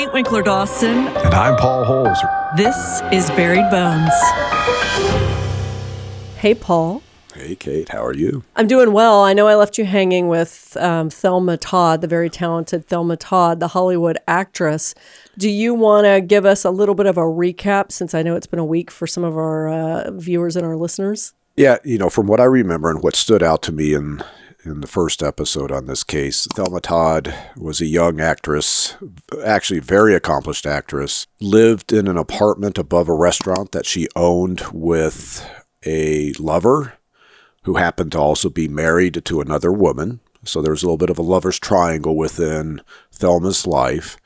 Kate Winkler Dawson. And I'm Paul Holes. This is Buried Bones. Hey, Paul. Hey, Kate. How are you? I'm doing well. I know I left you hanging with Thelma Todd, the very talented Thelma Todd, the Hollywood actress. Do you want to give us a little bit of a recap, since I know it's been a week for some of our viewers and our listeners? Yeah, from what I remember and what stood out to me in the first episode on this case, Thelma Todd was a young actress, actually very accomplished actress, lived in an apartment above a restaurant that she owned with a lover who happened to also be married to another woman. So there was a little bit of a lover's triangle within Thelma's life.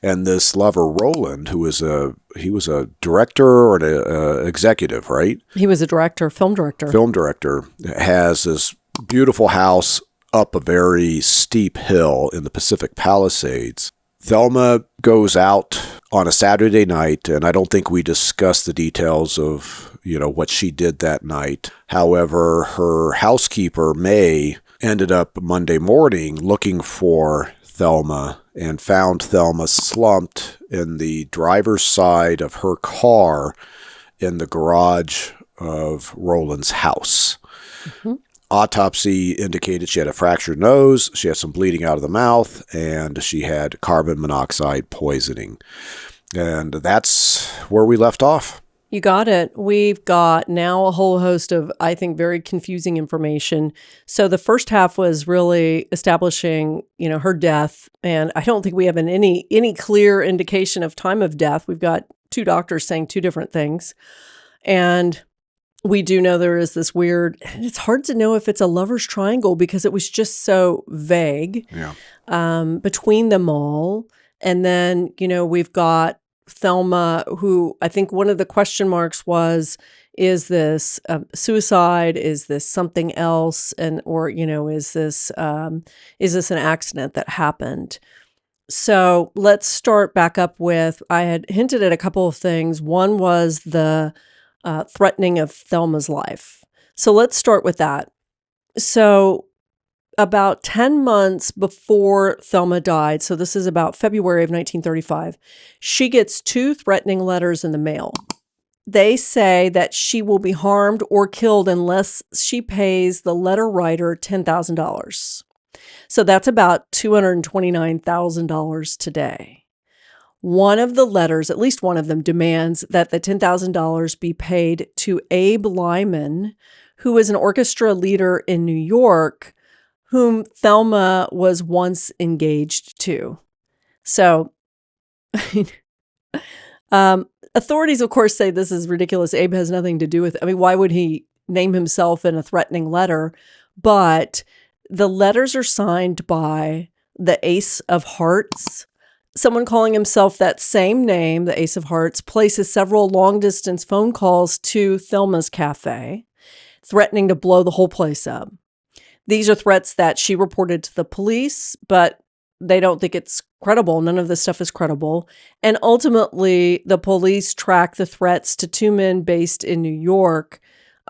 And this lover, Roland, he was a director or an executive, right? He was a director, film director. Film director, has this beautiful house up a very steep hill in the Pacific Palisades. Thelma goes out on a Saturday night, and I don't think we discussed the details of, what she did that night. However, her housekeeper, May, ended up Monday morning looking for Thelma and found Thelma slumped in the driver's side of her car in the garage of Roland's house. Mm-hmm. Autopsy indicated she had a fractured nose, she had some bleeding out of the mouth, and she had carbon monoxide poisoning. And that's where we left off. You got it. We've got now a whole host of, I think, very confusing information. So the first half was really establishing, her death. And I don't think we have any clear indication of time of death. We've got two doctors saying two different things. And we do know there is this weird, and it's hard to know if it's a lover's triangle because it was just so vague between them all. And then, we've got Thelma, who I think one of the question marks was, is this suicide? Is this something else? Or is this an accident that happened? So let's start back up with, I had hinted at a couple of things. One was the threatening of Thelma's life. So let's start with that. So about 10 months before Thelma died, so this is about February of 1935, she gets two threatening letters in the mail. They say that she will be harmed or killed unless she pays the letter writer $10,000. So that's about $229,000 today. One of the letters, at least one of them, demands that the $10,000 be paid to Abe Lyman, who is an orchestra leader in New York, whom Thelma was once engaged to. So, authorities, of course, say this is ridiculous. Abe has nothing to do with it. I mean, why would he name himself in a threatening letter? But the letters are signed by the Ace of Hearts. Someone calling himself that same name, the Ace of Hearts, places several long-distance phone calls to Thelma's cafe, threatening to blow the whole place up. These are threats that she reported to the police, but they don't think it's credible. None of this stuff is credible. And ultimately, the police track the threats to two men based in New York,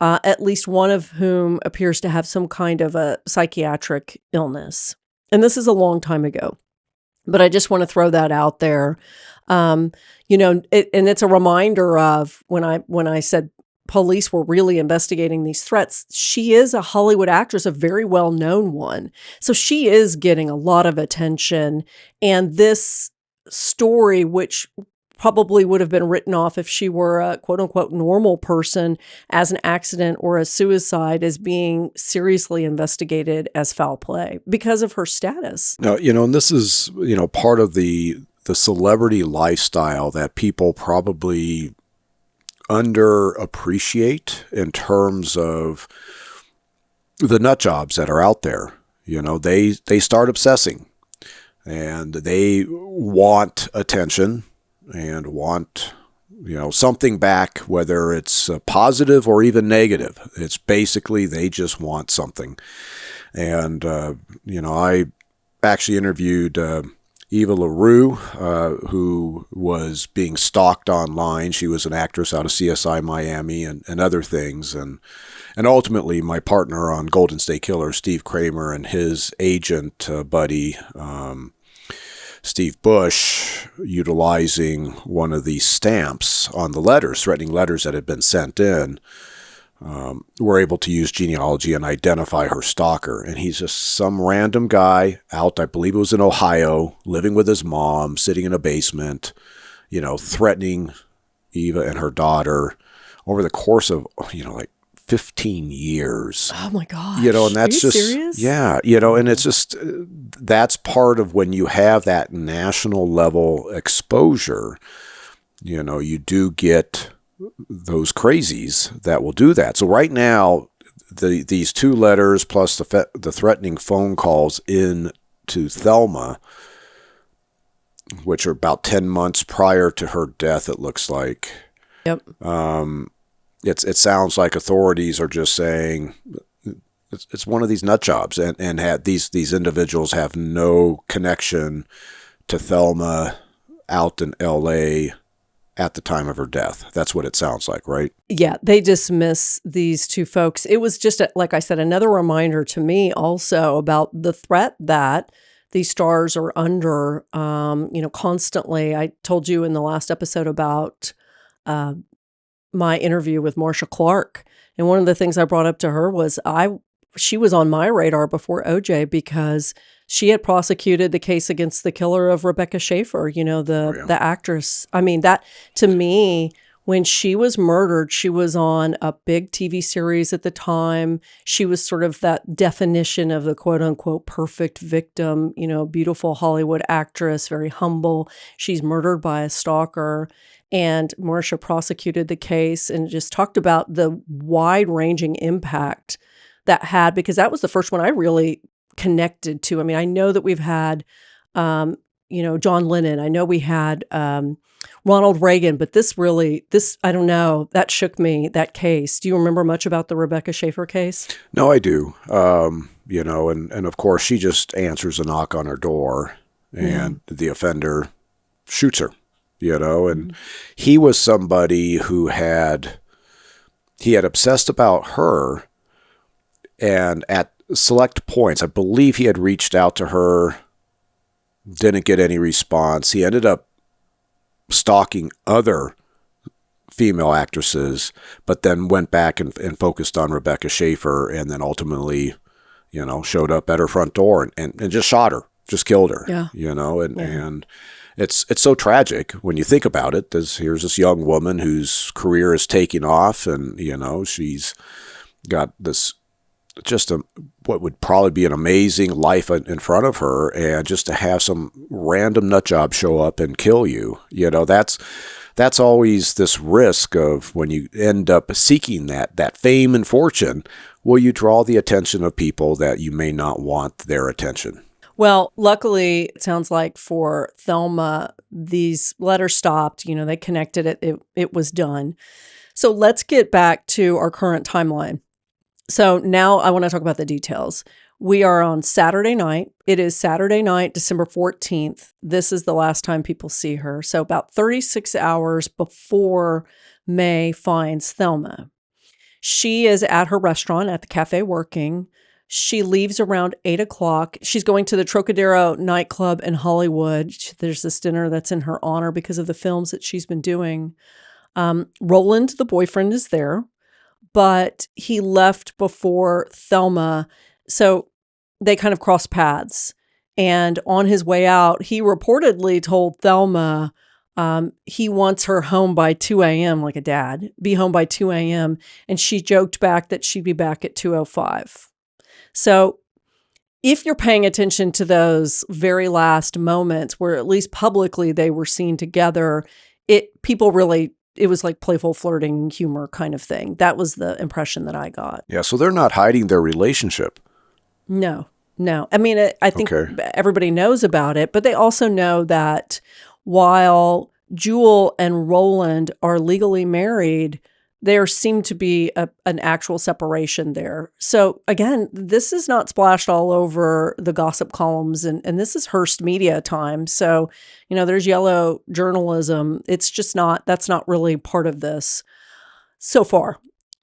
at least one of whom appears to have some kind of a psychiatric illness. And this is a long time ago. But I just want to throw that out there. And it's a reminder of when I said police were really investigating these threats. She is a Hollywood actress, a very well-known one. So she is getting a lot of attention. And this story, which probably would have been written off if she were a quote-unquote normal person as an accident or a suicide, is being seriously investigated as foul play because of her status. Now, and this is, part of the celebrity lifestyle that people probably underappreciate in terms of the nut jobs that are out there. They start obsessing and they want attention and want, something back, whether it's positive or even negative. It's basically they just want something. And, I actually interviewed Eva LaRue, who was being stalked online. She was an actress out of CSI Miami and other things. And ultimately, my partner on Golden State Killer, Steve Kramer, and his agent, buddy, Steve Bush, utilizing one of these stamps on the letters, threatening letters that had been sent in, were able to use genealogy and identify her stalker. And he's just some random guy out, I believe it was in Ohio, living with his mom, sitting in a basement, threatening Eva and her daughter over the course of, like 15 years. Oh my gosh. And that's Are you just, serious? yeah, and it's just, that's part of when you have that national level exposure, you do get those crazies that will do that. So right now, these 2 letters plus the threatening phone calls in to Thelma, which are about 10 months prior to her death, it looks like. Yep. It sounds like authorities are just saying it's one of these nut jobs, and these individuals have no connection to Thelma out in L.A. at the time of her death. That's what it sounds like, right? Yeah, they dismiss these 2 folks. It was just, like I said, another reminder to me also about the threat that these stars are under, constantly. I told you in the last episode about my interview with Marcia Clark. And one of the things I brought up to her was she was on my radar before OJ because she had prosecuted the case against the killer of Rebecca Schaefer, the actress. I mean, that to me, when she was murdered, she was on a big TV series at the time. She was sort of that definition of the quote unquote perfect victim, beautiful Hollywood actress, very humble. She's murdered by a stalker. And Marcia prosecuted the case and just talked about the wide-ranging impact that had, because that was the first one I really connected to. I mean, I know that we've had, John Lennon. I know we had Ronald Reagan, but this, I don't know, that shook me, that case. Do you remember much about the Rebecca Schaefer case? No, I do. And of course, she just answers a knock on her door, and the offender shoots her. And he was somebody who he had obsessed about her, and at select points, I believe he had reached out to her, didn't get any response. He ended up stalking other female actresses, but then went back and focused on Rebecca Schaefer, and then ultimately, showed up at her front door and just shot her, just killed her, and it's so tragic when you think about it. Here's this young woman whose career is taking off, and she's got this what would probably be an amazing life in front of her, and just to have some random nut job show up and kill you, that's always this risk of when you end up seeking that fame and fortune, will you draw the attention of people that you may not want their attention? Well, luckily, it sounds like for Thelma, these letters stopped. They connected it. It was done. So let's get back to our current timeline. So now I want to talk about the details. We are on Saturday night. It is Saturday night, December 14th. This is the last time people see her. So about 36 hours before May finds Thelma. She is at her restaurant at the cafe working. She leaves around 8 o'clock. She's going to the Trocadero nightclub in Hollywood. There's this dinner that's in her honor because of the films that she's been doing. Roland, the boyfriend, is there, but he left before Thelma. So they kind of crossed paths. And on his way out, he reportedly told Thelma he wants her home by 2 a.m., like a dad, be home by 2 a.m. And she joked back that she'd be back at 2:05. So if you're paying attention to those very last moments where at least publicly they were seen together, it was like playful flirting humor kind of thing. That was the impression that I got. Yeah, so they're not hiding their relationship. No. I mean, I think everybody knows about it, but they also know that while Jewel and Roland are legally married, there seemed to be an actual separation there. So again, this is not splashed all over the gossip columns, and this is Hearst media time. So, there's yellow journalism. It's just that's not really part of this so far.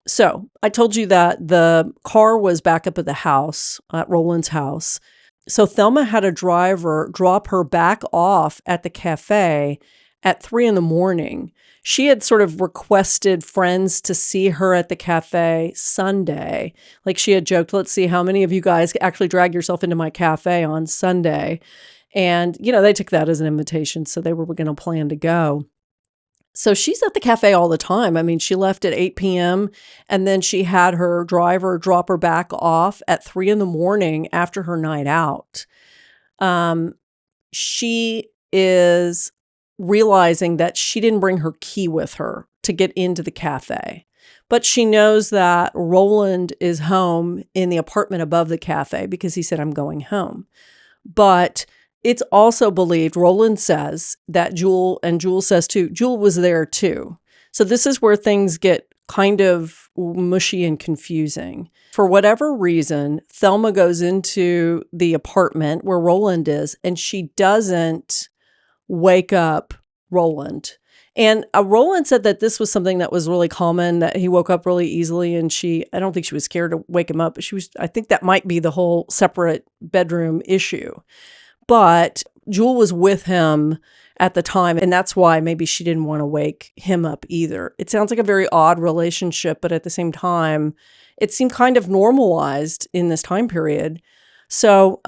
So I told you that the car was back up at the house, at Roland's house. So Thelma had a driver drop her back off at the cafe at 3 a.m. She had sort of requested friends to see her at the cafe Sunday. Like she had joked, let's see how many of you guys actually drag yourself into my cafe on Sunday. And, they took that as an invitation. So they were going to plan to go. So she's at the cafe all the time. I mean, she left at 8 p.m. and then she had her driver drop her back off at 3 a.m. after her night out. She is realizing that she didn't bring her key with her to get into the cafe. But she knows that Roland is home in the apartment above the cafe because he said, I'm going home. But it's also believed, Roland says, that Jewel, and Jewel says too, Jewel was there too. So this is where things get kind of mushy and confusing. For whatever reason, Thelma goes into the apartment where Roland is, and she doesn't wake up Roland. And Roland said that this was something that was really common, that he woke up really easily, and I don't think she was scared to wake him up, but I think that might be the whole separate bedroom issue. But Jewel was with him at the time, and that's why maybe she didn't want to wake him up either. It sounds like a very odd relationship, but at the same time, it seemed kind of normalized in this time period. So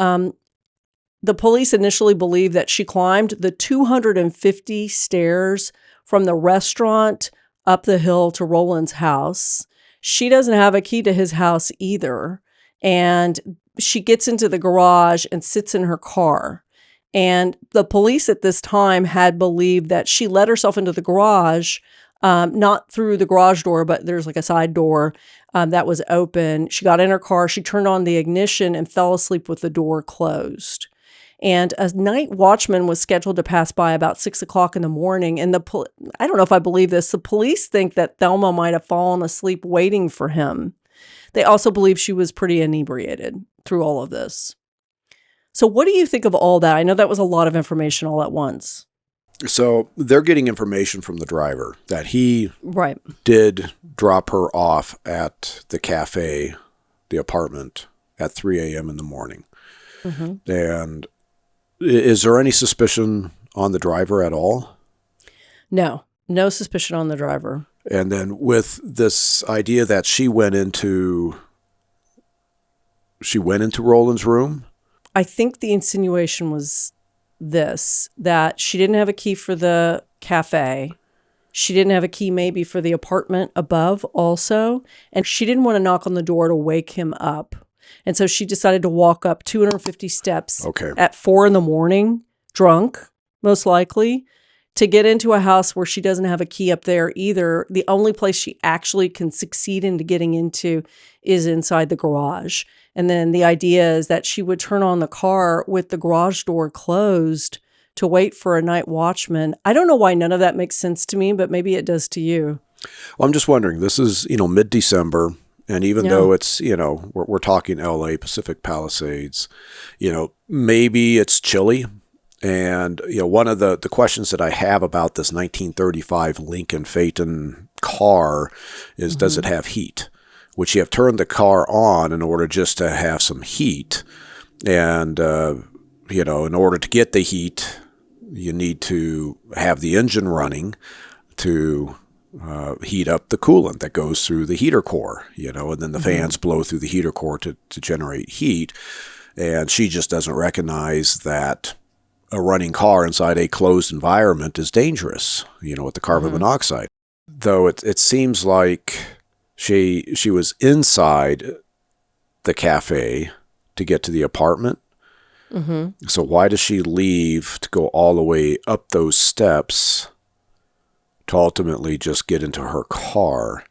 the police initially believed that she climbed the 250 stairs from the restaurant up the hill to Roland's house. She doesn't have a key to his house either. And she gets into the garage and sits in her car. And the police at this time had believed that she let herself into the garage, not through the garage door, but there's like a side door that was open. She got in her car, she turned on the ignition and fell asleep with the door closed. And a night watchman was scheduled to pass by about 6 o'clock in the morning. And I don't know if I believe this, the police think that Thelma might have fallen asleep waiting for him. They also believe she was pretty inebriated through all of this. So what do you think of all that? I know that was a lot of information all at once. So they're getting information from the driver that he right. did drop her off at the cafe, the apartment, at 3 a.m. in the morning. Mm-hmm. And is there any suspicion on the driver at all? No suspicion on the driver. And then with this idea that she went into Roland's room? I think the insinuation was this, that she didn't have a key for the cafe. She didn't have a key maybe for the apartment above also. And she didn't want to knock on the door to wake him up. And so she decided to walk up 250 steps at 4 a.m, drunk, most likely, to get into a house where she doesn't have a key up there either. The only place she actually can succeed into getting into is inside the garage. And then the idea is that she would turn on the car with the garage door closed to wait for a night watchman. I don't know why none of that makes sense to me, but maybe it does to you. Well, I'm just wondering, this is, mid-December. And even though it's, we're talking LA, Pacific Palisades, maybe it's chilly. And, one of the questions that I have about this 1935 Lincoln Phaeton car is, mm-hmm. does it have heat? Would you have turned the car on in order just to have some heat? And, in order to get the heat, you need to have the engine running to heat up the coolant that goes through the heater core, and then the mm-hmm. fans blow through the heater core to generate heat. And she just doesn't recognize that a running car inside a closed environment is dangerous, with the carbon mm-hmm. monoxide. Though it seems like she was inside the cafe to get to the apartment. Mm-hmm. So why does she leave to go all the way up those steps to ultimately just get into her car?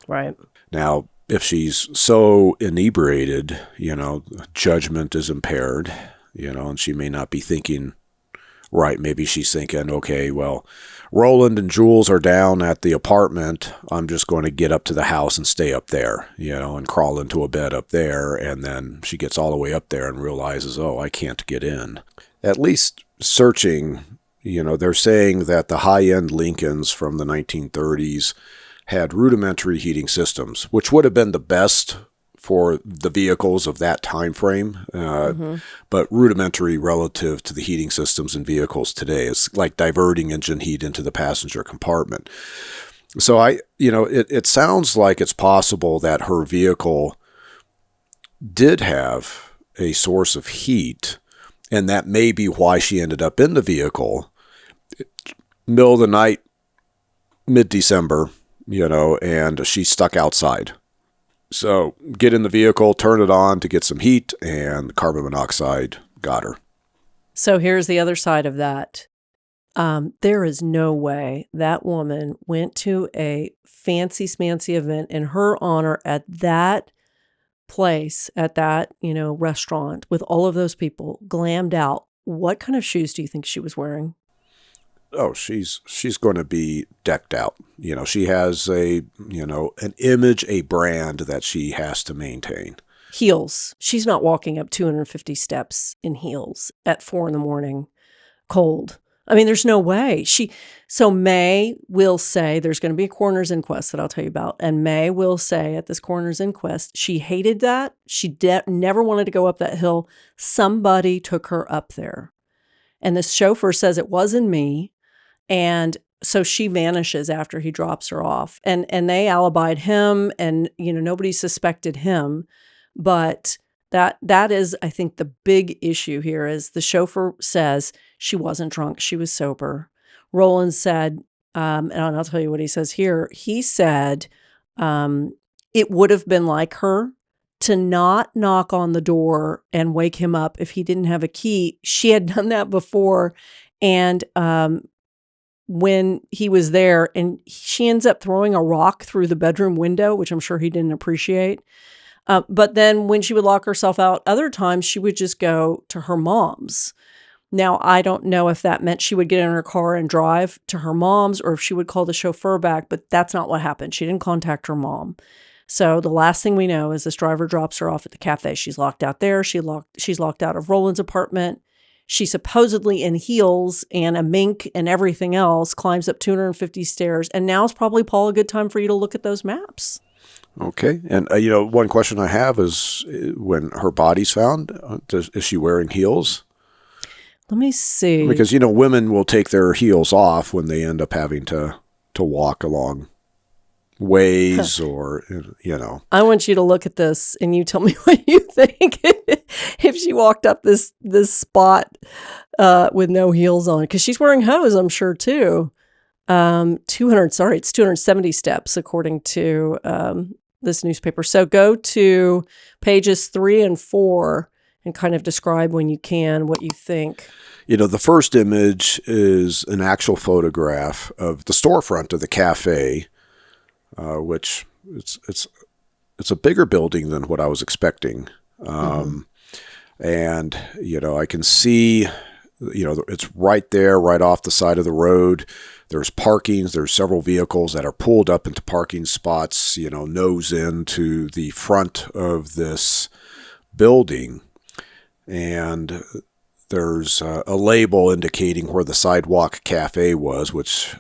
Right. Now, if she's so inebriated, judgment is impaired, and she may not be thinking right. Maybe she's thinking, okay, well, Roland and Jules are down at the apartment. I'm just going to get up to the house and stay up there, and crawl into a bed up there. And then she gets all the way up there and realizes, oh, I can't get in. At least searching, they're saying that the high-end Lincolns from the 1930s had rudimentary heating systems, which would have been the best for the vehicles of that time frame, but rudimentary relative to the heating systems in vehicles today. It's like diverting engine heat into the passenger compartment. So it sounds like it's possible that her vehicle did have a source of heat, and that may be why she ended up in the vehicle middle of the night, mid-December, and she's stuck outside. So get in the vehicle, turn it on to get some heat, and carbon monoxide got her. So here's the other side of that. There is no way that woman went to a fancy smancy event in her honor at that place, at that, restaurant with all of those people glammed out. What kind of shoes do you think she was wearing? Oh, she's going to be decked out. She has an image, a brand that she has to maintain. Heels. She's not walking up 250 steps in heels at 4 a.m, cold. I mean, there's no way. So May will say, there's going to be a coroner's inquest that I'll tell you about. And May will say at this coroner's inquest, she hated that. She never wanted to go up that hill. Somebody took her up there. And the chauffeur says it wasn't me. And so she vanishes after he drops her off. And they alibied him, and nobody suspected him. But that is, I think, the big issue here is the chauffeur says she wasn't drunk, she was sober. Roland said, and I'll tell you what he says here. He said it would have been like her to not knock on the door and wake him up if he didn't have a key. She had done that before. And when he was there, and she ends up throwing a rock through the bedroom window, which I'm sure he didn't appreciate. But then when she would lock herself out, other times she would just go to her mom's. Now, I don't know if that meant she would get in her car and drive to her mom's, or if she would call the chauffeur back, but that's not what happened. She didn't contact her mom. So the last thing we know is this driver drops her off at the cafe. She's locked out there. She's locked out of Roland's apartment. She supposedly in heels and a mink and everything else climbs up 250 stairs. And now is probably, Paul, a good time for you to look at those maps. Okay. And, one question I have is when her body's found, is she wearing heels? Let me see. Because, women will take their heels off when they end up having to walk along ways or. I want you to look at this and you tell me what you think if she walked up this spot with no heels on. Because she's wearing hose, I'm sure, too. It's 270 steps, according to this newspaper. So go to pages 3 and 4 and kind of describe, when you can, what you think. The first image is an actual photograph of the storefront of the cafe, which it's a bigger building than what I was expecting. And, I can see, it's right there, right off the side of the road. There's parkings. There's several vehicles that are pulled up into parking spots, nose into the front of this building. And there's a label indicating where the Sidewalk Cafe was, which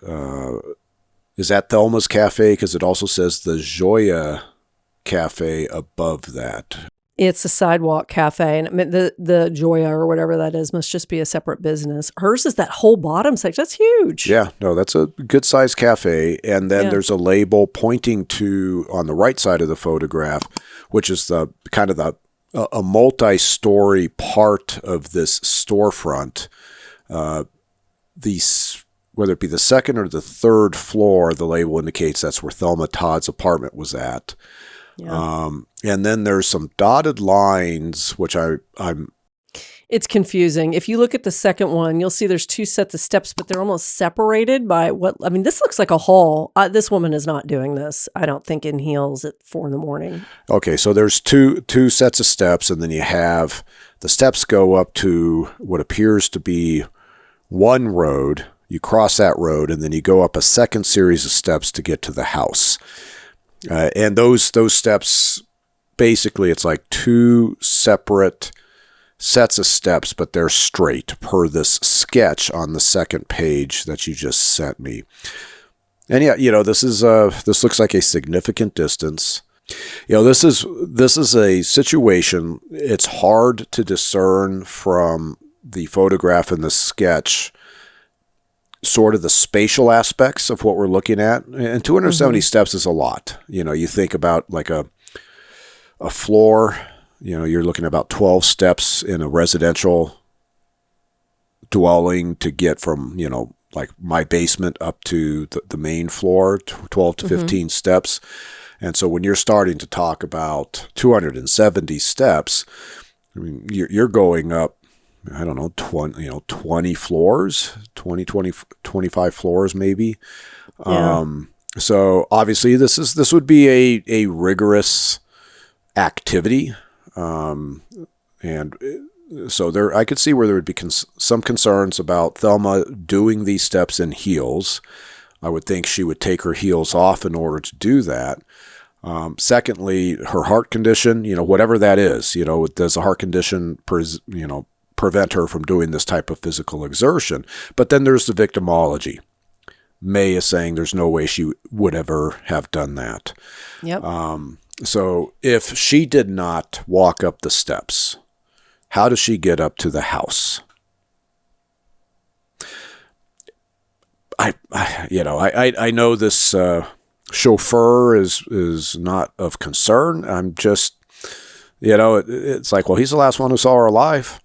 is at Thelma's Cafe, because it also says the Joya Cafe above that. It's a Sidewalk Cafe, and the Joya or whatever that is must just be a separate business. Hers is that whole bottom section. That's huge. Yeah, no, that's a good-sized cafe. And then there's a label pointing to, on the right side of the photograph, which is the kind of a multi-story part of this storefront. Whether it be the second or the third floor, the label indicates that's where Thelma Todd's apartment was at. Yeah. And then there's some dotted lines, which I'm. It's confusing. If you look at the second one, you'll see there's 2 sets of steps, but they're almost separated by this looks like a hall. This woman is not doing this, I don't think, in heels at 4 a.m. Okay, so there's two sets of steps, and then you have the steps go up to what appears to be one road. You cross that road, and then you go up a second series of steps to get to the house. And those steps, basically, it's like 2 separate sets of steps, but they're straight per this sketch on the second page that you just sent me. And yeah, this looks like a significant distance. This is a situation. It's hard to discern from the photograph and the sketch sort of the spatial aspects of what we're looking at. And 270 steps is a lot. You think about like a floor, you're looking at about 12 steps in a residential dwelling to get from, like my basement up to the main floor, 12 to 15 steps. And so when you're starting to talk about 270 steps, I mean, you're going up, I don't know, 20 floors, 25 floors maybe. Yeah. So obviously this would be a rigorous activity. And so I could see where there would be some concerns about Thelma doing these steps in heels. I would think she would take her heels off in order to do that. Secondly, her heart condition, whatever that is, does the heart condition, prevent her from doing this type of physical exertion? But then there's the victimology. May is saying there's no way she would ever have done that. Yep. So if she did not walk up the steps, how does she get up to the house? I know this chauffeur is not of concern. I'm just, it's like, well, he's the last one who saw her alive.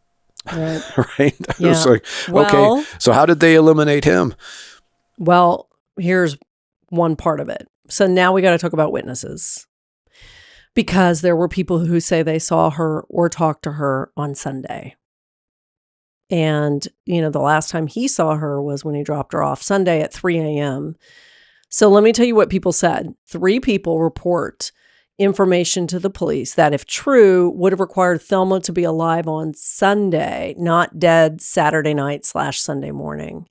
Right. Right? Yeah. It's like, okay, so how did they eliminate him? Well, here's one part of it. So now we got to talk about witnesses, because there were people who say they saw her or talked to her on Sunday. And, the last time he saw her was when he dropped her off Sunday at 3 a.m. So let me tell you what people said. 3 people report information to the police that, if true, would have required Thelma to be alive on Sunday, not dead Saturday night / Sunday morning.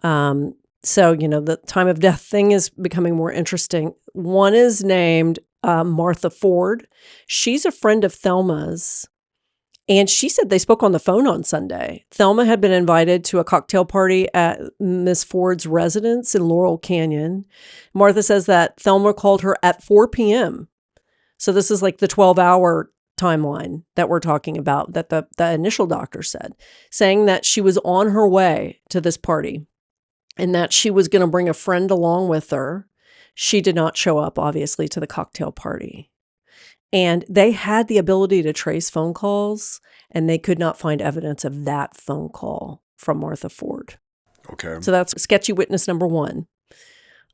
So, the time of death thing is becoming more interesting. One is named Martha Ford. She's a friend of Thelma's. And she said they spoke on the phone on Sunday. Thelma had been invited to a cocktail party at Miss Ford's residence in Laurel Canyon. Martha says that Thelma called her at 4 p.m. So this is like the 12-hour timeline that we're talking about, that the initial doctor said, saying that she was on her way to this party and that she was going to bring a friend along with her. She did not show up, obviously, to the cocktail party. And they had the ability to trace phone calls, and they could not find evidence of that phone call from Martha Ford. Okay. So that's sketchy witness number 1.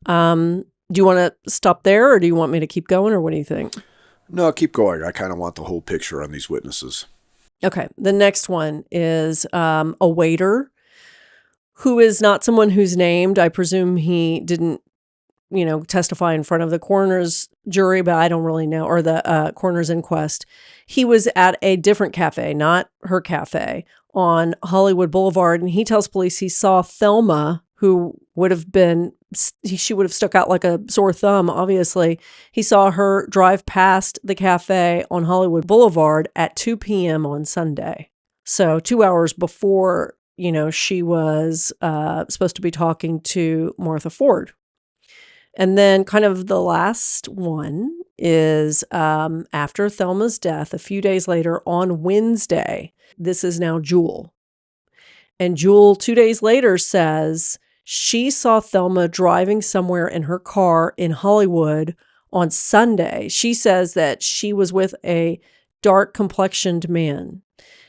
Do you want to stop there, or do you want me to keep going, or what do you think? No, keep going. I kind of want the whole picture on these witnesses. Okay. The next one is a waiter who is not someone who's named. I presume he didn't testify in front of the coroner's jury, but I don't really know, or the coroner's inquest. He was at a different cafe, not her cafe, on Hollywood Boulevard, and he tells police he saw Thelma, who she would have stuck out like a sore thumb, obviously. He saw her drive past the cafe on Hollywood Boulevard at 2 p.m. on Sunday. So 2 hours before, she was supposed to be talking to Martha Ford. And then kind of the last one is after Thelma's death, a few days later on Wednesday. This is now Jewel. And Jewel 2 days later says she saw Thelma driving somewhere in her car in Hollywood on Sunday. She says that she was with a dark complexioned man.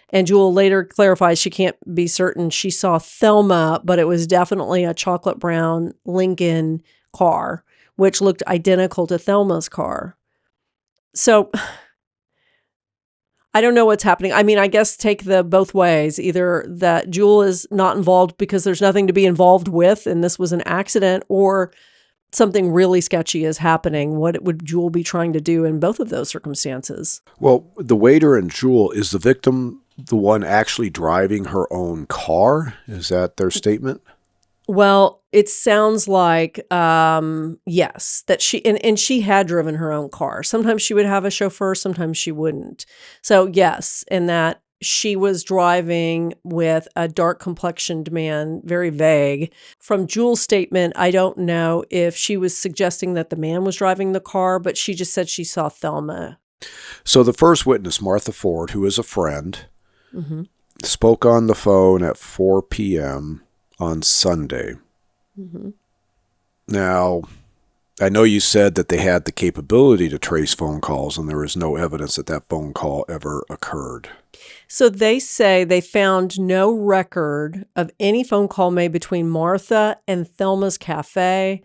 And Jewel later clarifies she can't be certain she saw Thelma, but it was definitely a chocolate brown Lincoln car, which looked identical to Thelma's car. So I don't know what's happening. I mean, I guess take the both ways. Either that Jewel is not involved because there's nothing to be involved with and this was an accident, or something really sketchy is happening. What would Jewel be trying to do in both of those circumstances? Well, the waiter and Jewel, is the victim the one actually driving her own car? Is that their statement? Well, it sounds like, yes, that she had driven her own car. Sometimes she would have a chauffeur, sometimes she wouldn't. So yes, and that she was driving with a dark complexioned man, very vague. From Jewel's statement, I don't know if she was suggesting that the man was driving the car, but she just said she saw Thelma. So the first witness, Martha Ford, who is a friend, Mm-hmm. spoke on the phone at 4 p.m. on Sunday. Mm-hmm. Now, I know you said that they had the capability to trace phone calls, and there is no evidence that that phone call ever occurred. So they say they found no record of any phone call made between Martha and Thelma's cafe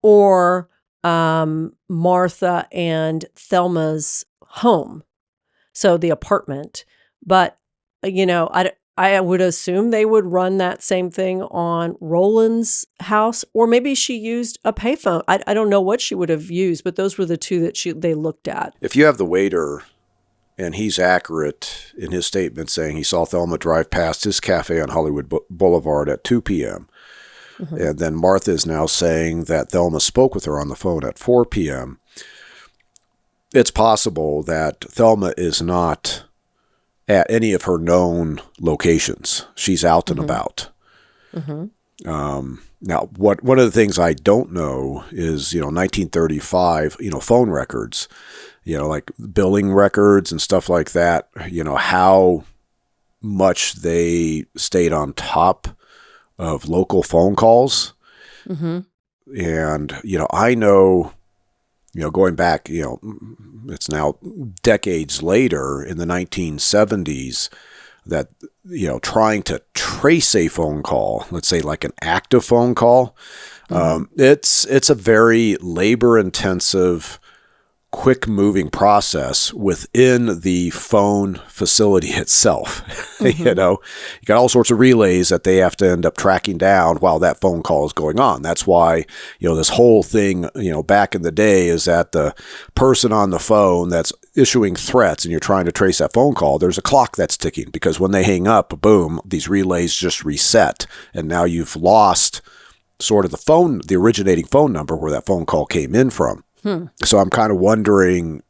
or Martha and Thelma's home, so the apartment. But, I would assume they would run that same thing on Roland's house, or maybe she used a payphone. I don't know what she would have used, but those were the two that they looked at. If you have the waiter and he's accurate in his statement saying he saw Thelma drive past his cafe on Hollywood Boulevard at 2 p.m., Mm-hmm. and then Martha is now saying that Thelma spoke with her on the phone at 4 p.m., it's possible that Thelma is not at any of her known locations. She's out and about. Mm-hmm. Now, one of the things I don't know is, 1935, phone records, like billing records and stuff like that, how much they stayed on top of local phone calls. Mm-hmm. And, I know, going back, it's now decades later in the 1970s that, trying to trace a phone call, let's say like an active phone call, it's a very labor-intensive, quick-moving process within the phone facility itself. Mm-hmm. You got all sorts of relays that they have to end up tracking down while that phone call is going on. That's why, this whole thing, back in the day is that the person on the phone that's issuing threats and you're trying to trace that phone call, there's a clock that's ticking, because when they hang up, boom, these relays just reset. And now you've lost sort of the originating phone number where that phone call came in from. So I'm kind of wondering,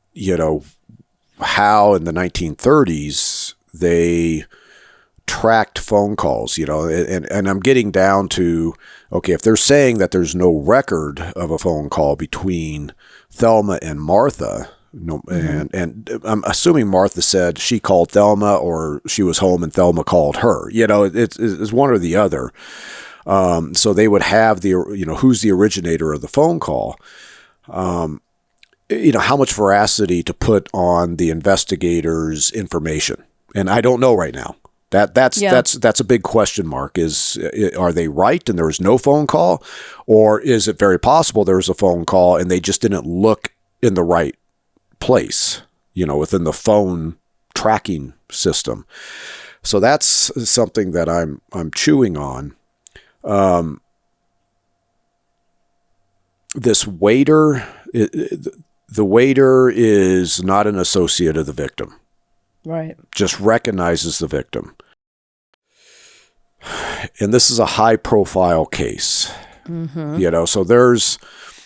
how in the 1930s they tracked phone calls, and I'm getting down to, okay, if they're saying that there's no record of a phone call between Thelma and Martha, and I'm assuming Martha said she called Thelma or she was home and Thelma called her, it's one or the other. So they would have who's the originator of the phone call. How much veracity to put on the investigator's information. And I don't know right now. That's a big question mark. Are they right and there was no phone call? Or is it very possible there was a phone call and they just didn't look in the right place, within the phone tracking system? So that's something that I'm chewing on. This waiter, the waiter is not an associate of the victim. Right. Just recognizes the victim. And this is a high profile case. Mm-hmm. So there's,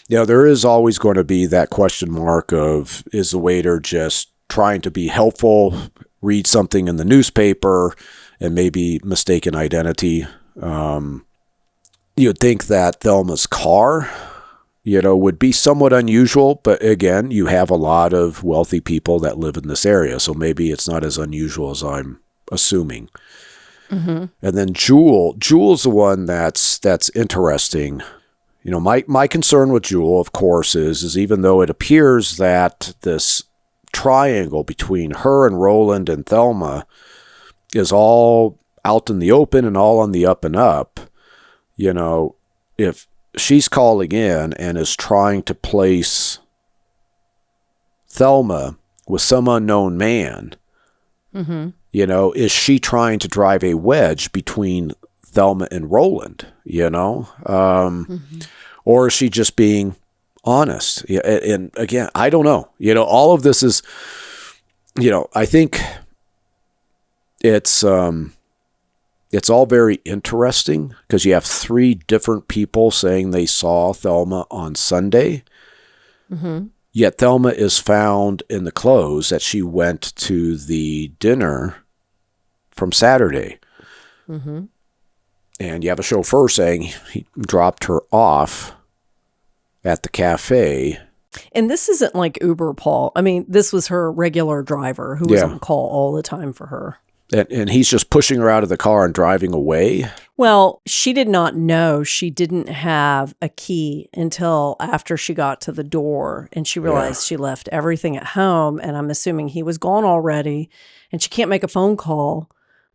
there is always going to be that question mark of, is the waiter just trying to be helpful, read something in the newspaper, and maybe mistaken identity? You'd think that Thelma's car, would be somewhat unusual, but again, you have a lot of wealthy people that live in this area, so maybe it's not as unusual as I'm assuming. Mm-hmm. And then Jewel's the one that's interesting. My concern with Jewel, of course, is even though it appears that this triangle between her and Roland and Thelma is all out in the open and all on the up and up, if she's calling in and is trying to place Thelma with some unknown man, is she trying to drive a wedge between Thelma and Roland, or is she just being honest? And again, I don't know. All of this is, I think it's all very interesting because you have three different people saying they saw Thelma on Sunday. Mm-hmm. Yet Thelma is found in the clothes that she went to the dinner from Saturday. Mm-hmm. And you have a chauffeur saying he dropped her off at the cafe. And this isn't like Uber, Paul. I mean, this was her regular driver who was on call all the time for her. And he's just pushing her out of the car and driving away? Well, she did not know she didn't have a key until after she got to the door, and she realized she left everything at home, and I'm assuming he was gone already, and she can't make a phone call.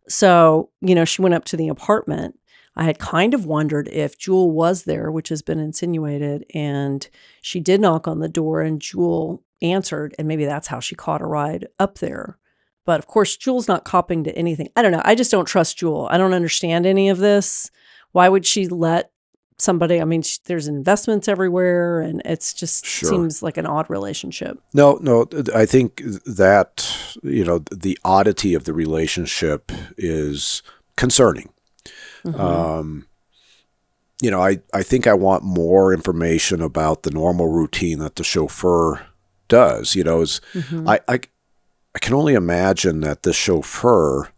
So, she went up to the apartment. I had kind of wondered if Jewel was there, which has been insinuated, and she did knock on the door, and Jewel answered, and maybe that's how she caught a ride up there. But of course, Jewel's not copping to anything. I don't know. I just don't trust Jewel. I don't understand any of this. Why would she let somebody? I mean, there's investments everywhere, and it's just seems like an odd relationship. No. I think that, the oddity of the relationship is concerning. Mm-hmm. I think I want more information about the normal routine that the chauffeur does. I can only imagine that the chauffeur,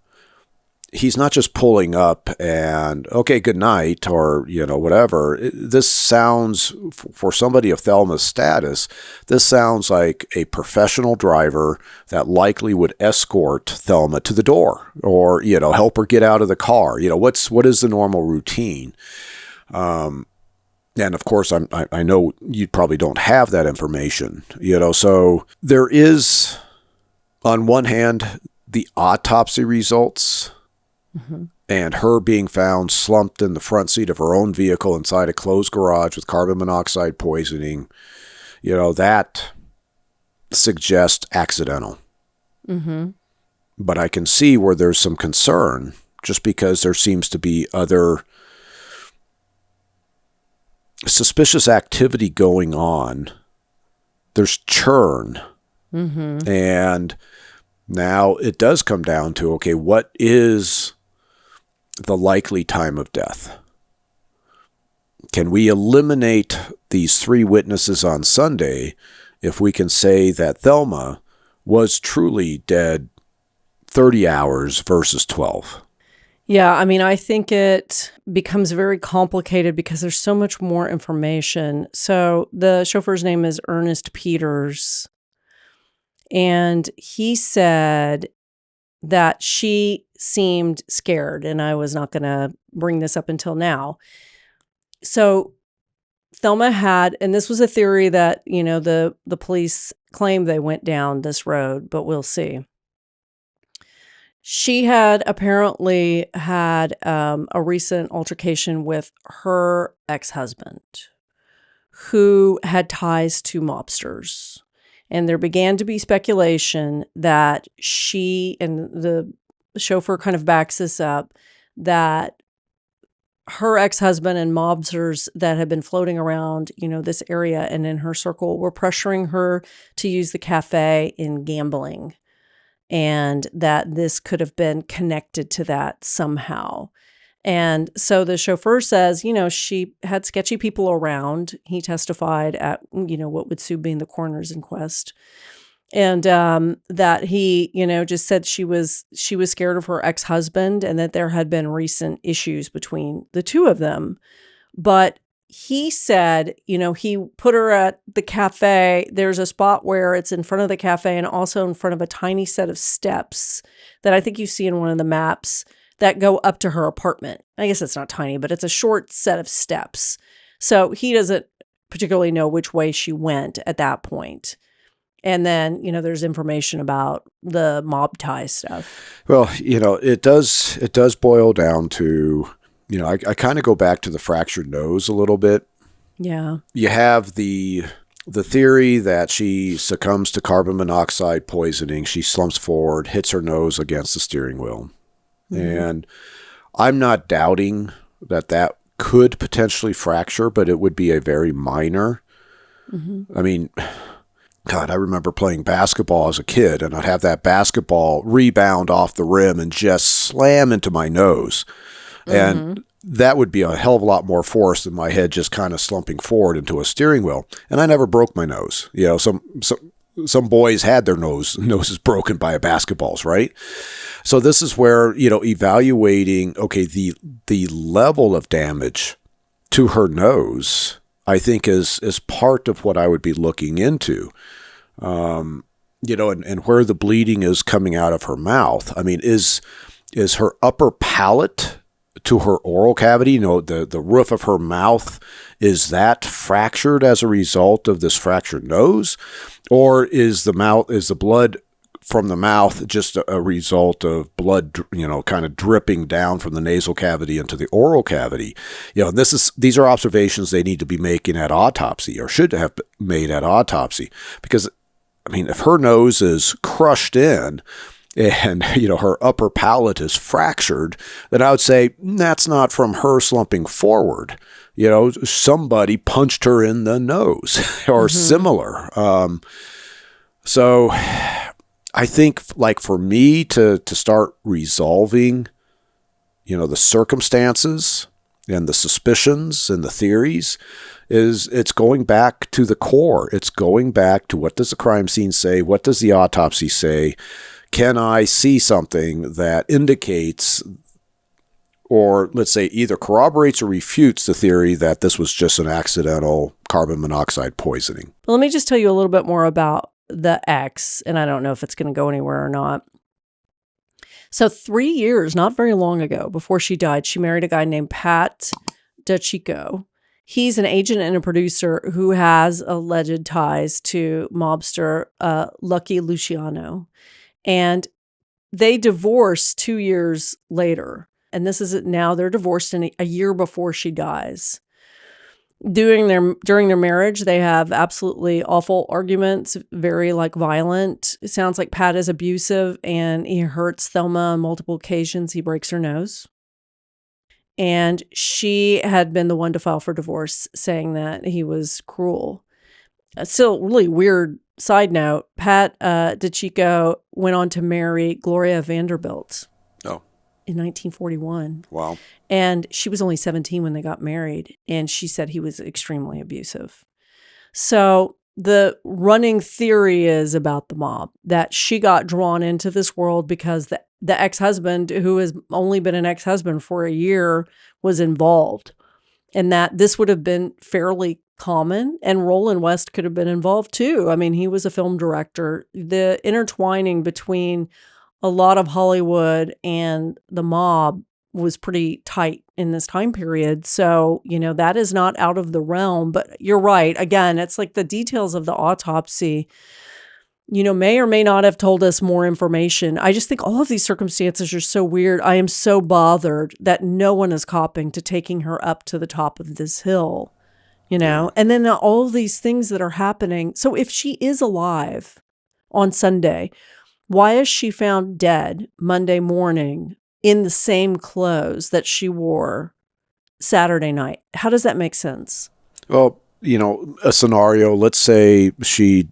he's not just pulling up and, okay, good night, or, whatever. This sounds, for somebody of Thelma's status, this sounds like a professional driver that likely would escort Thelma to the door or, help her get out of the car. What is the normal routine? And of course, I know you probably don't have that information, so there is, on one hand, the autopsy results, mm-hmm. and her being found slumped in the front seat of her own vehicle inside a closed garage with carbon monoxide poisoning, that suggests accidental. Mm-hmm. But I can see where there's some concern just because there seems to be other suspicious activity going on. There's churn. Mm-hmm. And now it does come down to, okay, what is the likely time of death? Can we eliminate these 3 witnesses on Sunday if we can say that Thelma was truly dead 30 hours versus 12? Yeah, I mean, I think it becomes very complicated because there's so much more information. So the chauffeur's name is Ernest Peters. And he said that she seemed scared, and I was not going to bring this up until now. So Thelma had, and this was a theory that, the police claim they went down this road, but we'll see. She had apparently had a recent altercation with her ex-husband, who had ties to mobsters. And there began to be speculation that she, and the chauffeur kind of backs this up, that her ex-husband and mobsters that had been floating around, this area and in her circle were pressuring her to use the cafe in gambling. And that this could have been connected to that somehow. And so the chauffeur says, she had sketchy people around. He testified at, what would soon be in the coroner's inquest. And that he, just said she was scared of her ex-husband and that there had been recent issues between the two of them. But he said, he put her at the cafe. There's a spot where it's in front of the cafe and also in front of a tiny set of steps that I think you see in one of the maps that go up to her apartment. I guess it's not tiny, but it's a short set of steps. So he doesn't particularly know which way she went at that point. And then, there's information about the mob tie stuff. Well, it does boil down to, I kind of go back to the fractured nose a little bit. Yeah. You have the theory that she succumbs to carbon monoxide poisoning. She slumps forward, hits her nose against the steering wheel. Mm-hmm. And I'm not doubting that could potentially fracture, but it would be a very minor. Mm-hmm. I mean, God, I remember playing basketball as a kid, and I'd have that basketball rebound off the rim and just slam into my nose. Mm-hmm. And that would be a hell of a lot more force than my head just kind of slumping forward into a steering wheel. And I never broke my nose. some boys had their noses broken by basketballs, right? So this is where, evaluating, okay, the level of damage to her nose, I think is part of what I would be looking into. And where the bleeding is coming out of her mouth. I mean, is her upper palate to her oral cavity, the roof of her mouth, is that fractured as a result of this fractured nose? Or is the blood from the mouth just a result of blood, kind of dripping down from the nasal cavity into the oral cavity? These are observations they need to be making at autopsy, or should have made at autopsy, because I mean, if her nose is crushed in and, her upper palate is fractured, then I would say that's not from her slumping forward. Somebody punched her in the nose or similar. So I think, like, for me to start resolving, the circumstances and the suspicions and the theories, it's going back to the core. It's going back to, what does the crime scene say? What does the autopsy say? Can I see something that indicates, or let's say either corroborates or refutes the theory that this was just an accidental carbon monoxide poisoning? Well, let me just tell you a little bit more about the ex, and I don't know if it's going to go anywhere or not. So 3 years, not very long ago, before she died, she married a guy named Pat DeCicco. He's an agent and a producer who has alleged ties to mobster Lucky Luciano. And they divorced 2 years later. And this is it now. They're divorced in a year before she dies. During their marriage, they have absolutely awful arguments, very violent. It sounds like Pat is abusive, and he hurts Thelma on multiple occasions. He breaks her nose. And she had been the one to file for divorce, saying that he was cruel. Still, really weird side note, Pat DeCicco went on to marry Gloria Vanderbilt. Oh. In 1941. Wow. And she was only 17 when they got married. And she said he was extremely abusive. So the running theory is about the mob, that she got drawn into this world because the ex-husband, who has only been an ex-husband for a year, was involved. And that this would have been fairly common. And Roland West could have been involved too. I mean, he was a film director. The intertwining between a lot of Hollywood and the mob was pretty tight in this time period. So, that is not out of the realm. But you're right. Again, it's like the details of the autopsy, may or may not have told us more information. I just think all of these circumstances are so weird. I am so bothered that no one is copping to taking her up to the top of this hill, and then all of these things that are happening. So if she is alive on Sunday, why is she found dead Monday morning in the same clothes that she wore Saturday night? How does that make sense? Well, a scenario, let's say she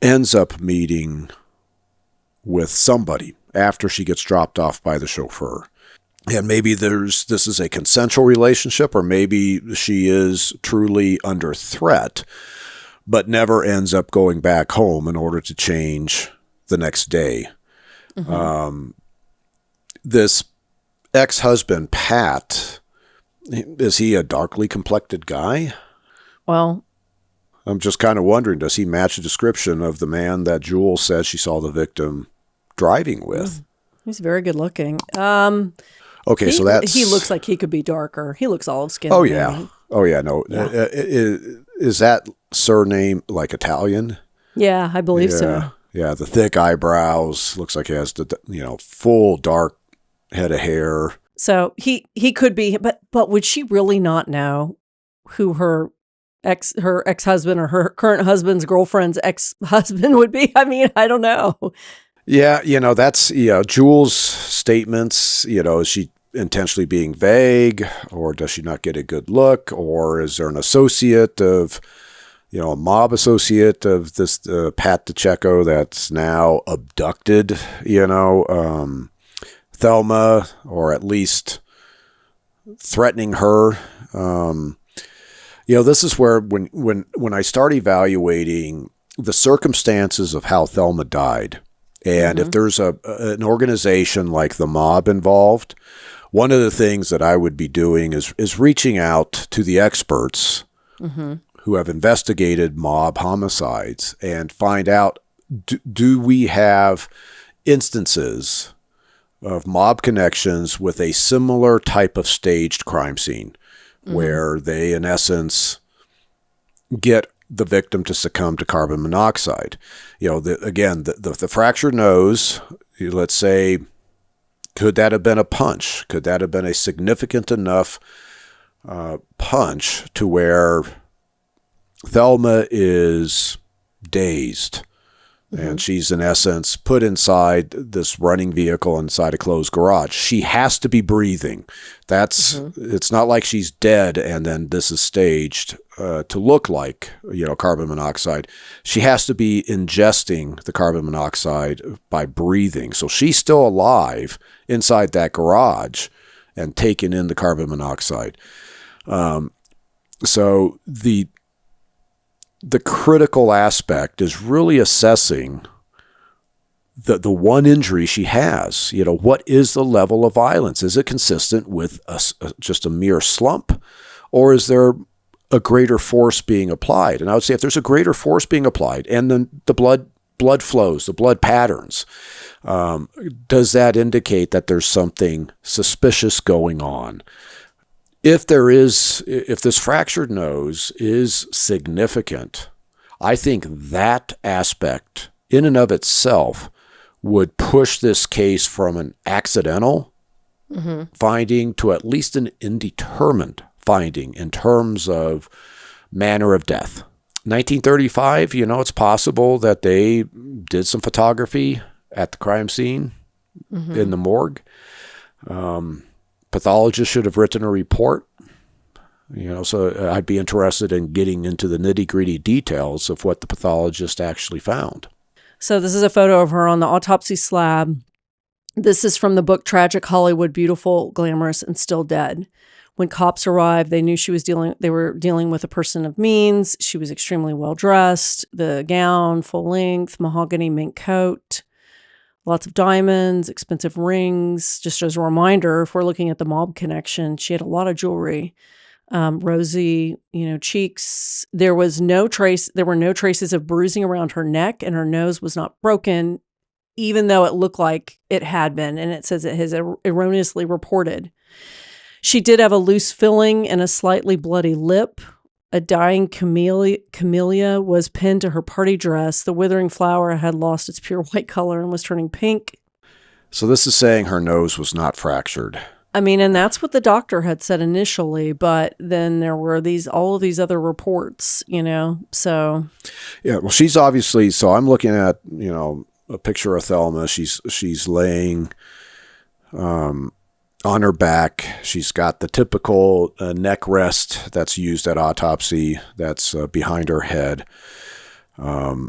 ends up meeting with somebody after she gets dropped off by the chauffeur. And maybe this is a consensual relationship, or maybe she is truly under threat, but never ends up going back home in order to change the next day. Mm-hmm. This ex-husband, Pat, is he a darkly complected guy? Well, I'm just kind of wondering, does he match the description of the man that Jules says she saw the victim driving with? He's very good looking. Okay, so he looks like he could be darker. He looks olive skinned. Oh yeah. Oh yeah. No, yeah. Is that surname like Italian? Yeah, I believe so. Yeah, the thick eyebrows. Looks like he has the full dark head of hair. So he could be, but would she really not know who her ex-husband or her current husband's girlfriend's ex-husband would be? I mean, I don't know. Yeah, that's Jules' statements. Is she intentionally being vague, or does she not get a good look, or is there an associate of, a mob associate of this Pat DeCicco that's now abducted, Thelma, or at least threatening her. This is where when I start evaluating the circumstances of how Thelma died. And if there's an organization like the mob involved, one of the things that I would be doing is reaching out to the experts who have investigated mob homicides and find out, do we have instances of mob connections with a similar type of staged crime scene where they, in essence, get the victim to succumb to carbon monoxide. The fractured nose, let's say, could that have been a punch? Could that have been a significant enough punch to where Thelma is dazed and she's, in essence, put inside this running vehicle inside a closed garage? She has to be breathing. It's not like she's dead and then this is staged to look like, carbon monoxide. She has to be ingesting the carbon monoxide by breathing. So she's still alive inside that garage and taking in the carbon monoxide. So the critical aspect is really assessing the one injury she has. What is the level of violence? Is it consistent with just a mere slump, or is there a greater force being applied? And I would say if there's a greater force being applied and then the blood flows, the blood patterns, does that indicate that there's something suspicious going on? If this fractured nose is significant, I think that aspect in and of itself would push this case from an accidental finding to at least an indeterminate finding in terms of manner of death. 1935, it's possible that they did some photography at the crime scene in the morgue. Pathologist should have written a report, so I'd be interested in getting into the nitty-gritty details of what the pathologist actually found. So this is a photo of her on the autopsy slab. This is from the book Tragic Hollywood, Beautiful, Glamorous, and Still Dead. When cops arrived, they knew they were dealing with a person of means. She was extremely well dressed, the gown, full length, mahogany mink coat. Lots of diamonds, expensive rings. Just as a reminder, if we're looking at the mob connection, she had a lot of jewelry, rosy, cheeks. There were no traces of bruising around her neck, and her nose was not broken, even though it looked like it had been. And it says it has erroneously reported. She did have a loose filling and a slightly bloody lip. A dying camellia was pinned to her party dress. The withering flower had lost its pure white color and was turning pink. So this is saying her nose was not fractured. And that's what the doctor had said initially, but then there were all of these other reports, so. Yeah, well, she's obviously, so I'm looking at, a picture of Thelma. She's laying on her back. She's got the typical neck rest that's used at autopsy that's behind her head. Her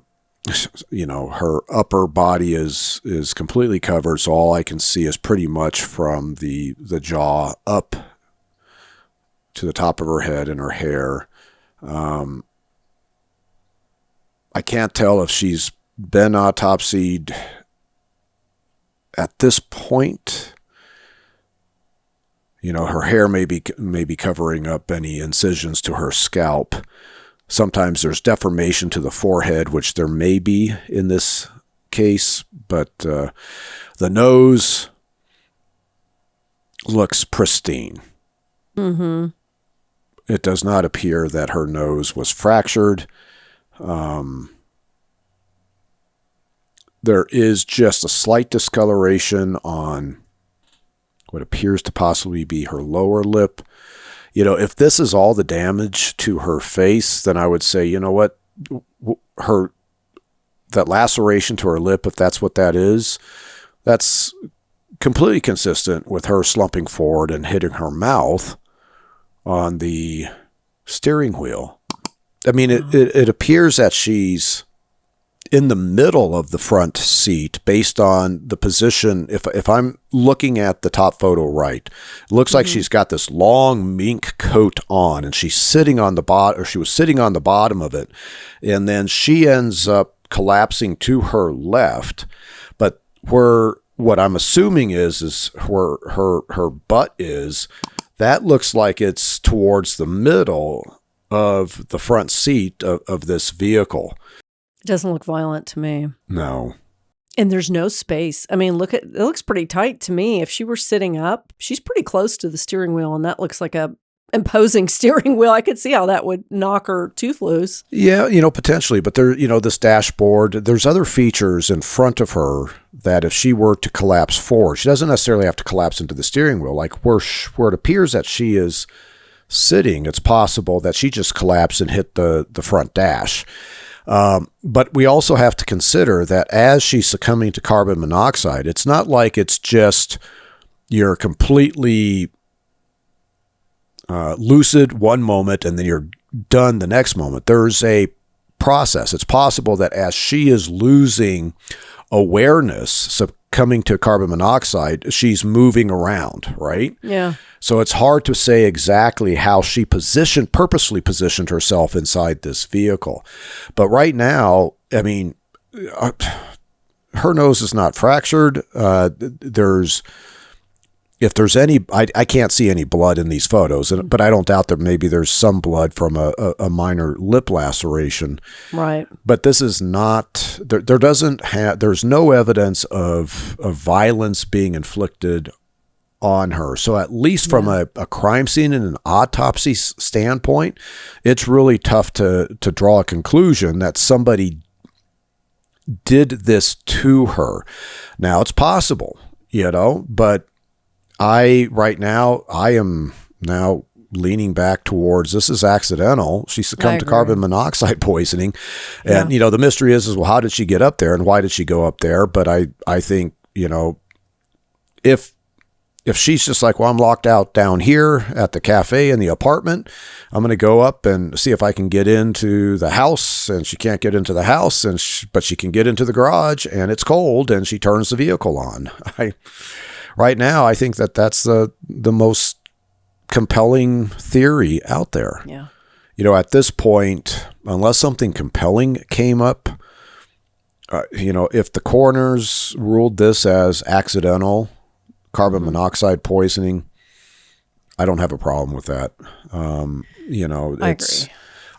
upper body is completely covered, so all I can see is pretty much from the jaw up to the top of her head and her hair. I can't tell if she's been autopsied at this point. Her hair may be covering up any incisions to her scalp. Sometimes there's deformation to the forehead, which there may be in this case, but the nose looks pristine. It does not appear that her nose was fractured. There is just a slight discoloration on what appears to possibly be her lower lip. If this is all the damage to her face, then I would say, what, that laceration to her lip, if that's what that is, that's completely consistent with her slumping forward and hitting her mouth on the steering wheel. It appears that she's in the middle of the front seat based on the position. If I'm looking at the top photo right, it looks like she's got this long mink coat on and she's sitting on the bottom, or she was sitting on the bottom of it. And then she ends up collapsing to her left. But what I'm assuming is where her butt is, that looks like it's towards the middle of the front seat of this vehicle. It doesn't look violent to me. No. And there's no space. I mean, it looks pretty tight to me. If she were sitting up, she's pretty close to the steering wheel, and that looks like a imposing steering wheel. I could see how that would knock her tooth loose. Yeah, potentially. But there, this dashboard, there's other features in front of her that if she were to collapse forward, she doesn't necessarily have to collapse into the steering wheel. Like where it appears that she is sitting, it's possible that she just collapsed and hit the front dash. But we also have to consider that as she's succumbing to carbon monoxide, it's not like it's just you're completely lucid one moment and then you're done the next moment. There's a process. It's possible that as she is losing awareness, succumbing to carbon monoxide, she's moving around, right? Yeah. So it's hard to say exactly how she purposely positioned herself inside this vehicle. But right now, I mean, her nose is not fractured. If there's any, I can't see any blood in these photos, but I don't doubt that maybe there's some blood from a minor lip laceration. Right. But this is not, there's no evidence of violence being inflicted on her. So at least from a crime scene and an autopsy standpoint, it's really tough to draw a conclusion that somebody did this to her. Now it's possible, but I am now leaning back towards this is accidental. She succumbed to carbon monoxide poisoning. And, the mystery is, well, how did she get up there and why did she go up there? But I think, if she's just like, well, I'm locked out down here at the cafe in the apartment, I'm going to go up and see if I can get into the house, and she can't get into the house, but she can get into the garage and it's cold and she turns the vehicle on. Right now, I think that's the most compelling theory out there. Yeah. At this point, unless something compelling came up, if the coroners ruled this as accidental carbon monoxide poisoning, I don't have a problem with that. I agree.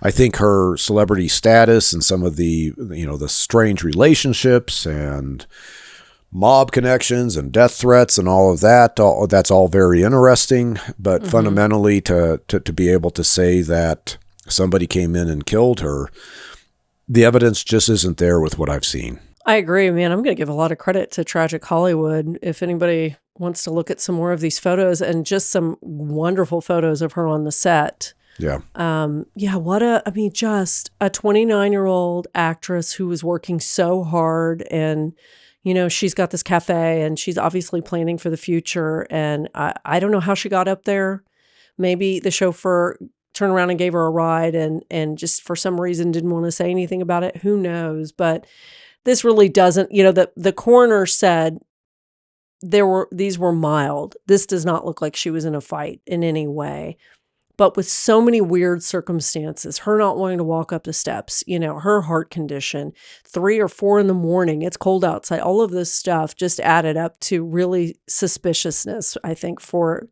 I think her celebrity status and some of the, the strange relationships and mob connections and death threats and all of that, that's all very interesting. But fundamentally, to be able to say that somebody came in and killed her, the evidence just isn't there with what I've seen. I agree, man. I'm going to give a lot of credit to Tragic Hollywood. If anybody wants to look at some more of these photos, and just some wonderful photos of her on the set. Yeah. Just a 29-year-old actress who was working so hard, and she's got this cafe and she's obviously planning for the future. And I don't know how she got up there. Maybe the chauffeur turned around and gave her a ride and just for some reason didn't want to say anything about it. Who knows? But this really doesn't, the coroner said these were mild. This does not look like she was in a fight in any way. But with so many weird circumstances, her not wanting to walk up the steps, her heart condition, 3 or 4 in the morning, it's cold outside, all of this stuff just added up to really suspiciousness, I think, for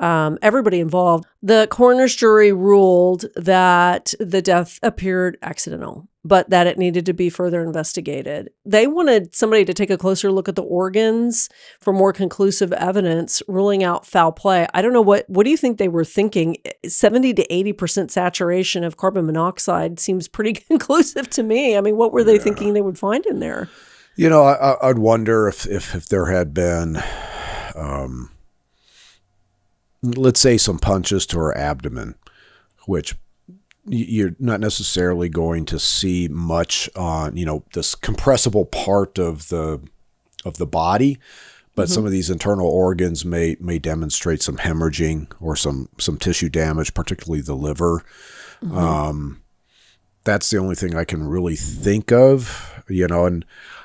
everybody involved. The coroner's jury ruled that the death appeared accidental, but that it needed to be further investigated. They wanted somebody to take a closer look at the organs for more conclusive evidence, ruling out foul play. I don't know, what do you think they were thinking? 70 to 80% saturation of carbon monoxide seems pretty conclusive to me. I mean, what were they thinking they would find in there? I'd wonder if there had been, let's say, some punches to her abdomen, which you're not necessarily going to see much on, this compressible part of the body, but some of these internal organs may demonstrate some hemorrhaging or some tissue damage, particularly the liver. that's the only thing I can really think of, and,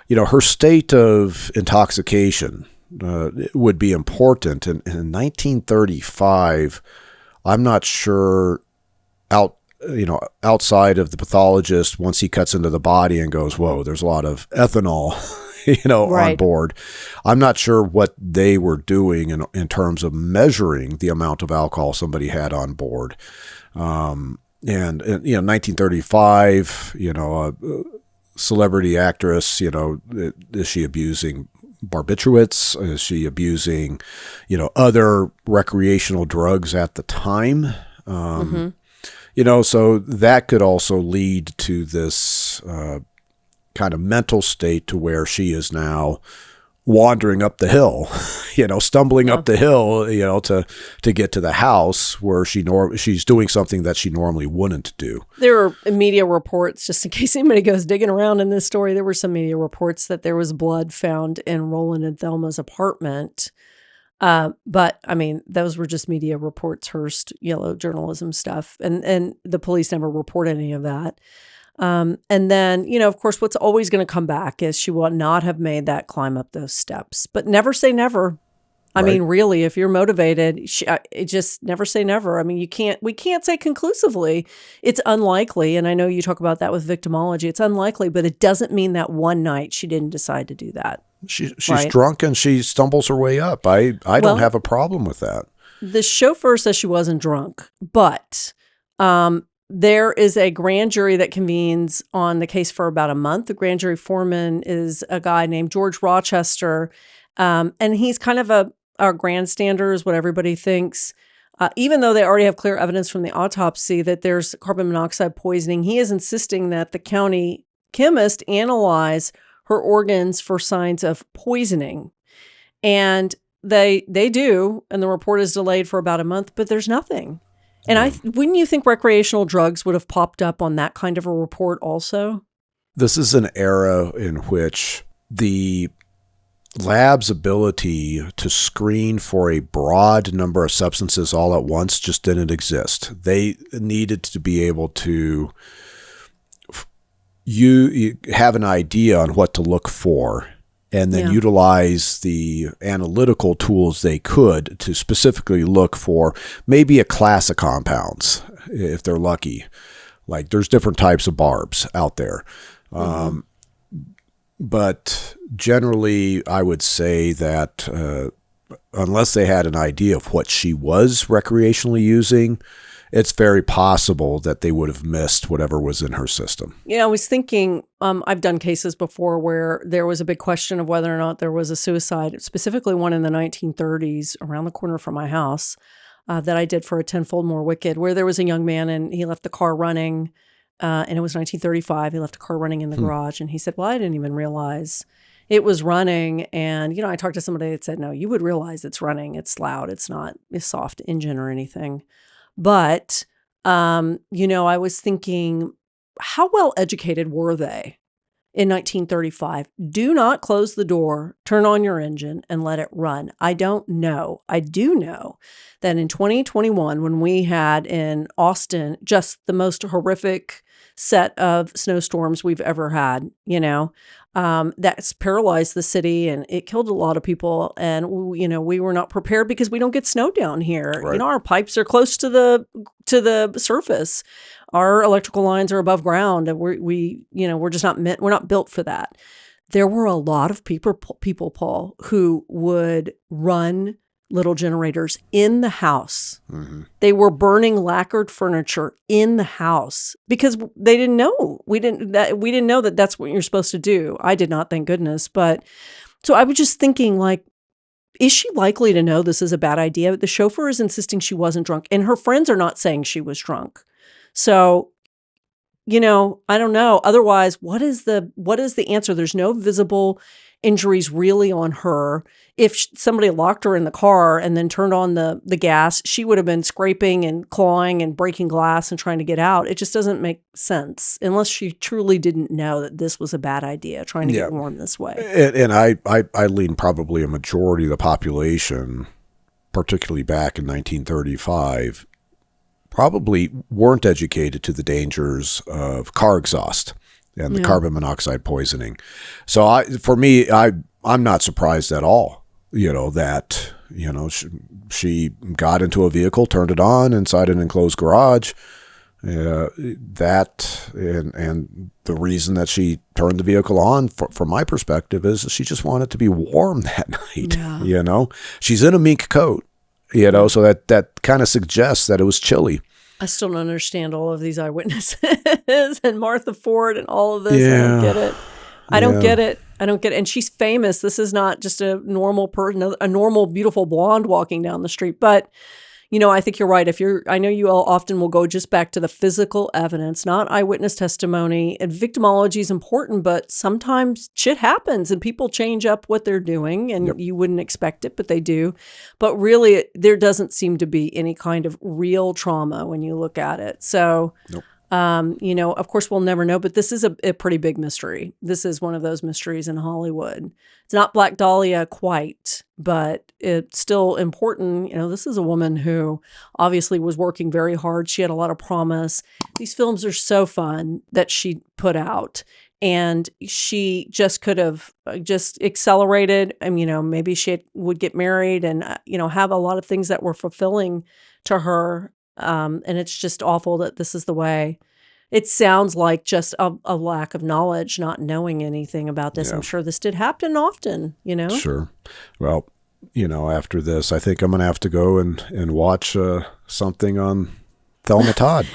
her state of intoxication would be important. And in 1935, I'm not sure outside of the pathologist, once he cuts into the body and goes, whoa, there's a lot of ethanol, Right. on board. I'm not sure what they were doing in terms of measuring the amount of alcohol somebody had on board. And 1935, a celebrity actress, is she abusing barbiturates? Is she abusing, other recreational drugs at the time? So that could also lead to this kind of mental state to where she is now wandering up the hill, stumbling up the hill, to get to the house where she's doing something that she normally wouldn't do. There are media reports, just in case anybody goes digging around in this story, there were some media reports that there was blood found in Roland and Thelma's apartment. But I mean, those were just media reports, Hearst, yellow journalism stuff. And the police never report any of that. And then, of course, what's always going to come back is she will not have made that climb up those steps, but never say never. I mean, really, if you're motivated, it just never say never. I mean, we can't say conclusively it's unlikely. And I know you talk about that with victimology. It's unlikely, but it doesn't mean that one night she didn't decide to do that. She's drunk and she stumbles her way up. I don't have a problem with that. The chauffeur says she wasn't drunk, but there is a grand jury that convenes on the case for about a month. The grand jury foreman is a guy named George Rochester, and he's kind of a grandstander is what everybody thinks. Even though they already have clear evidence from the autopsy that there's carbon monoxide poisoning, he is insisting that the county chemist analyze her organs for signs of poisoning. And they do, and the report is delayed for about a month, but there's nothing. And wouldn't you think recreational drugs would have popped up on that kind of a report also? This is an era in which the lab's ability to screen for a broad number of substances all at once just didn't exist. They needed to be able to you have an idea on what to look for and then utilize the analytical tools they could to specifically look for maybe a class of compounds if they're lucky. Like there's different types of barbs out there. But generally, I would say that unless they had an idea of what she was recreationally using, it's very possible that they would have missed whatever was in her system. Yeah, I was thinking, I've done cases before where there was a big question of whether or not there was a suicide, specifically one in the 1930s around the corner from my house that I did for a Tenfold More Wicked, where there was a young man and he left the car running, and it was 1935. He left a car running in the garage, and he said, well, I didn't even realize it was running. And, I talked to somebody that said, no, you would realize it's running. It's loud. It's not a soft engine or anything. But, I was thinking, how well educated were they in 1935? Do not close the door, turn on your engine, and let it run. I don't know. I do know that in 2021, when we had in Austin just the most horrific set of snowstorms we've ever had, that's paralyzed the city and it killed a lot of people. And, we were not prepared because we don't get snow down here. Right. Our pipes are close to the surface. Our electrical lines are above ground, and we're just we're not built for that. There were a lot of people, Paul, who would run little generators in the house. Mm-hmm. They were burning lacquered furniture in the house because they didn't know. We didn't know that that's what you're supposed to do. I did not, thank goodness. But so I was just thinking, like, is she likely to know this is a bad idea? The chauffeur is insisting she wasn't drunk, and her friends are not saying she was drunk. So, I don't know. Otherwise, what is the answer? There's no visible injuries really on her. If somebody locked her in the car and then turned on the gas, she would have been scraping and clawing and breaking glass and trying to get out. It just doesn't make sense unless she truly didn't know that this was a bad idea, trying to get warm this way. And I lean probably a majority of the population, particularly back in 1935, probably weren't educated to the dangers of car exhaust and the carbon monoxide poisoning. So I'm not surprised at all, that, she got into a vehicle, turned it on inside an enclosed garage. That and the reason that she turned the vehicle on, from my perspective, is she just wanted to be warm that night. Yeah. She's in a mink coat, so that kind of suggests that it was chilly. I still don't understand all of these eyewitnesses and Martha Ford and all of this. I don't get it. I don't get it. And she's famous. This is not just a normal person, a normal, beautiful blonde walking down the street. But, I think you're right. I know you all often will go just back to the physical evidence, not eyewitness testimony. And victimology is important, but sometimes shit happens and people change up what they're doing, and you wouldn't expect it, but they do. But really, there doesn't seem to be any kind of real trauma when you look at it. So, of course, we'll never know, but this is a pretty big mystery. This is one of those mysteries in Hollywood. It's not Black Dahlia quite, but it's still important. This is a woman who obviously was working very hard. She had a lot of promise. These films are so fun that she put out, and she just could have just accelerated. Maybe she would get married and, have a lot of things that were fulfilling to her. And it's just awful that this is the way. It sounds like just a lack of knowledge, not knowing anything about this. I'm sure this did happen often, Sure. Well, after this, I think I'm going to have to go and watch something on Thelma Todd.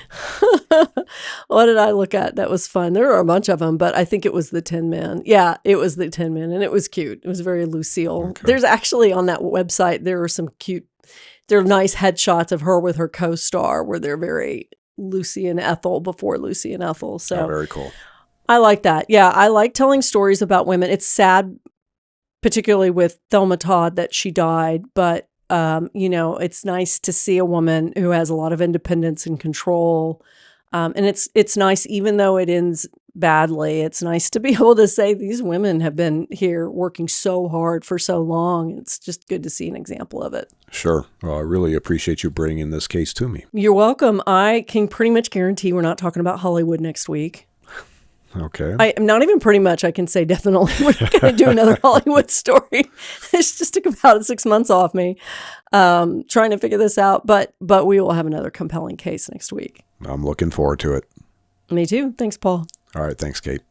What did I look at? That was fun. There were a bunch of them, but I think it was the Tin Man. Yeah, it was the Tin Man, and it was cute. It was very Lucille. Okay. There's actually on that website, there are some cute, there are nice headshots of her with her co-star where they're very Lucy and Ethel before Lucy and Ethel. So very cool. I like that. Yeah, I like telling stories about women. It's sad, particularly with Thelma Todd, that she died, but it's nice to see a woman who has a lot of independence and control. And it's nice, even though it ends badly, it's nice to be able to say these women have been here working so hard for so long. It's just good to see an example of it. Sure. Well, I really appreciate you bringing this case to me. You're welcome. I can pretty much guarantee we're not talking about Hollywood next week. Okay. I'm not even pretty much. I can say definitely we're not going to do another Hollywood story. It just took about 6 months off me trying to figure this out. But we will have another compelling case next week. I'm looking forward to it. Me too. Thanks, Paul. All right. Thanks, Kate.